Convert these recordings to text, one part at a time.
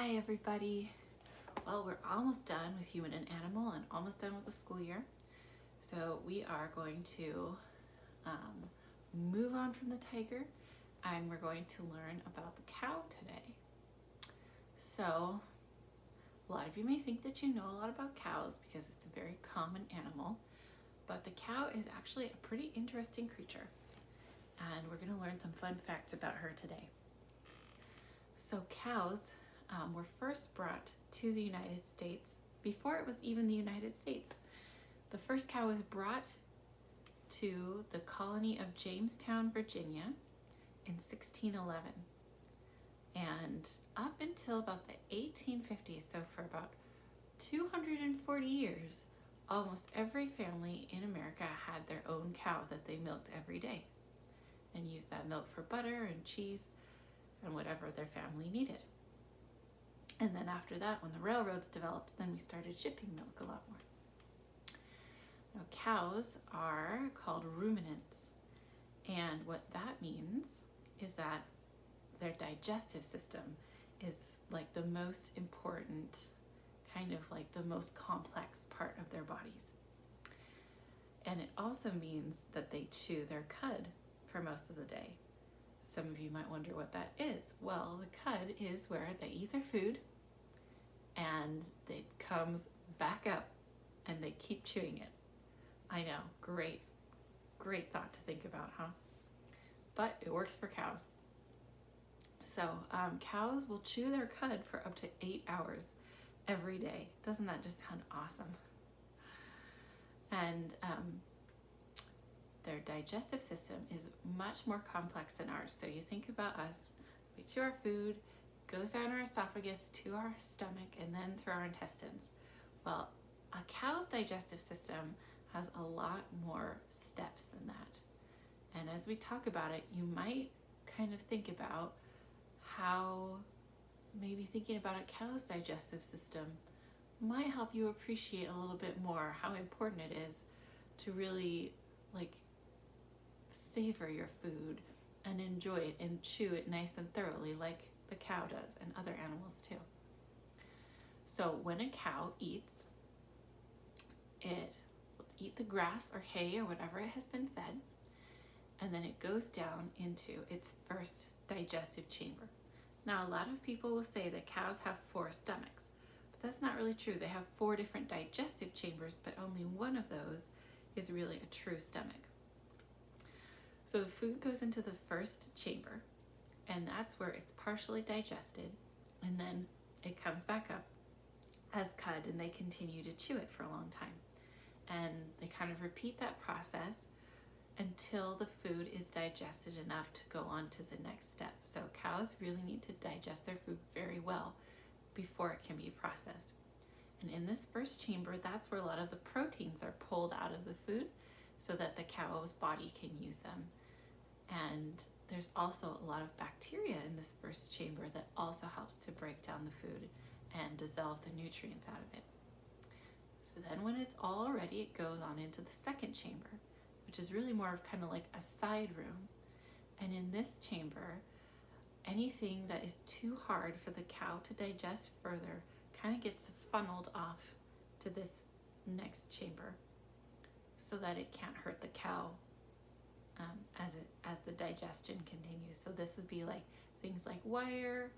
Hi everybody. Well, we're almost done with human and animal and almost done with the school year. So we are going to move on from the tiger and we're going to learn about the cow today. So a lot of you may think that you know a lot about cows because it's a very common animal, but the cow is actually a pretty interesting creature. And we're going to learn some fun facts about her today. So cows were first brought to the United States before it was even the United States. The first cow was brought to the colony of Jamestown, Virginia in 1611. And up until about the 1850s, so for about 240 years, almost every family in America had their own cow that they milked every day and used that milk for butter and cheese and whatever their family needed. And then after that, when the railroads developed, then we started shipping milk a lot more. Now, cows are called ruminants, and what that means is that their digestive system is like the most important, kind of like the most complex part of their bodies. And it also means that they chew their cud for most of the day. Some of you might wonder what that is. Well, the cud is where they eat their food and it comes back up and they keep chewing it. I know, great thought to think about, huh? But it works for cows. So cows will chew their cud for up to 8 hours every day. Doesn't that just sound awesome? And their digestive system is much more complex than ours. So you think about us, we chew our food, goes down our esophagus to our stomach and then through our intestines. Well, a cow's digestive system has a lot more steps than that. And as we talk about it, you might kind of think about how maybe thinking about a cow's digestive system might help you appreciate a little bit more how important it is to really savor your food and enjoy it and chew it nice and thoroughly like the cow does and other animals too. So when a cow eats, it will eat the grass or hay or whatever it has been fed, and then it goes down into its first digestive chamber. Now, a lot of people will say that cows have 4 stomachs, but that's not really true. They have 4 different digestive chambers, but only one of those is really a true stomach. So the food goes into the first chamber, and that's where it's partially digested, and then it comes back up as cud, and they continue to chew it for a long time. And they kind of repeat that process until the food is digested enough to go on to the next step. So cows really need to digest their food very well before it can be processed. And in this first chamber, that's where a lot of the proteins are pulled out of the food so that the cow's body can use them. And there's also a lot of bacteria in this first chamber that also helps to break down the food and dissolve the nutrients out of it. So then when it's all ready, it goes on into the second chamber, which is really more of kind of like a side room. And in this chamber, anything that is too hard for the cow to digest further kind of gets funneled off to this next chamber so that it can't hurt the cow as the digestion continues. So this would be like things like wire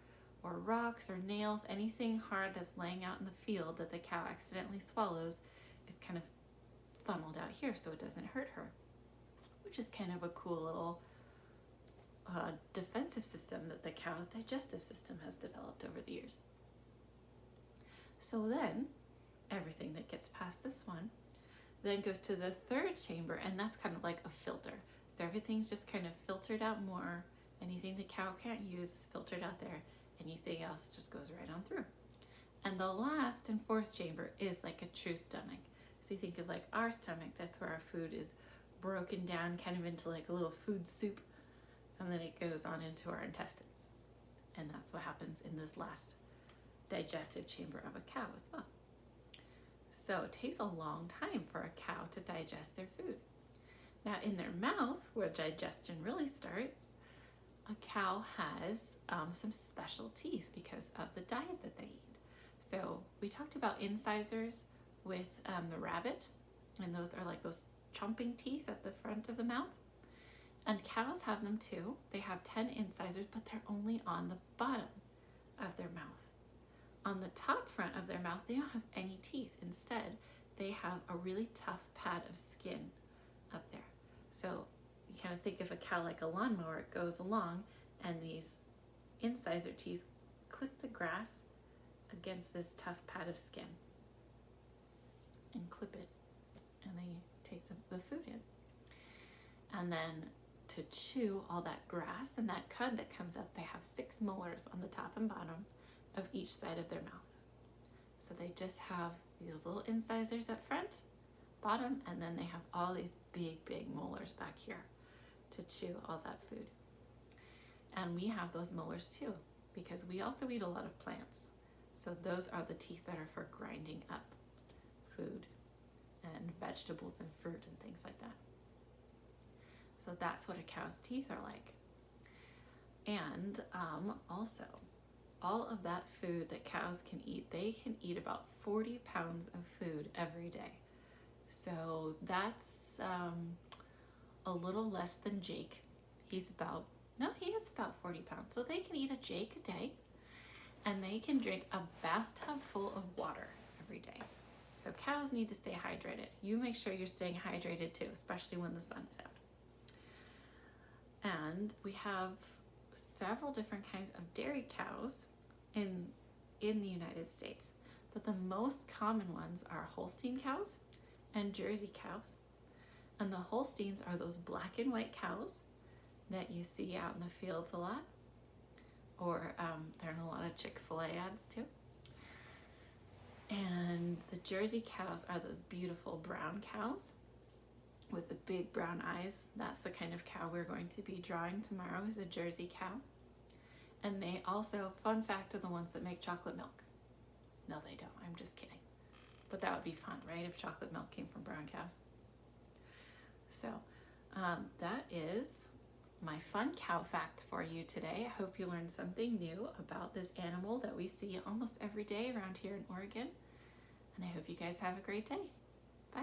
or rocks or nails, anything hard that's laying out in the field that the cow accidentally swallows is kind of funneled out here so it doesn't hurt her, which is kind of a cool little defensive system that the cow's digestive system has developed over the years. So then everything that gets past this one then goes to the third chamber, and that's kind of like a filter. So everything's just kind of filtered out more. Anything the cow can't use is filtered out there. Anything else just goes right on through. And the last and fourth chamber is like a true stomach. So you think of like our stomach, that's where our food is broken down kind of into like a little food soup, and then it goes on into our intestines. And that's what happens in this last digestive chamber of a cow as well. So it takes a long time for a cow to digest their food. Now in their mouth, where digestion really starts, a cow has some special teeth because of the diet that they eat. So we talked about incisors with the rabbit, and those are like those chomping teeth at the front of the mouth. And cows have them too. They have 10 incisors, but they're only on the bottom of their mouth. On the top front of their mouth, they don't have any teeth. Instead, they have a really tough pad of skin up there. So you kind of think of a cow like a lawnmower. It goes along, and these incisor teeth clip the grass against this tough pad of skin and clip it, and they take the food in. And then to chew all that grass and that cud that comes up, they have 6 molars on the top and bottom of each side of their mouth. So they just have these little incisors at front, bottom, and then they have all these big molars back here to chew all that food. And we have those molars too, because we also eat a lot of plants. So those are the teeth that are for grinding up food and vegetables and fruit and things like that. So that's what a cow's teeth are like. And also, all of that food that cows can eat, they can eat about 40 pounds of food every day. So that's a little less than Jake. He is about 40 pounds. So they can eat a Jake a day, and they can drink a bathtub full of water every day. So cows need to stay hydrated. You make sure you're staying hydrated too, especially when the sun is out. And we have several different kinds of dairy cows in the United States. But the most common ones are Holstein cows and Jersey cows. And the Holsteins are those black and white cows that you see out in the fields a lot. Or they're in a lot of Chick-fil-A ads too. And the Jersey cows are those beautiful brown cows with the big brown eyes. That's the kind of cow we're going to be drawing tomorrow, is a Jersey cow. And they also, fun fact, are the ones that make chocolate milk. No, they don't. I'm just kidding. But that would be fun, right, if chocolate milk came from brown cows. So that is my fun cow fact for you today. I hope you learned something new about this animal that we see almost every day around here in Oregon. And I hope you guys have a great day. Bye.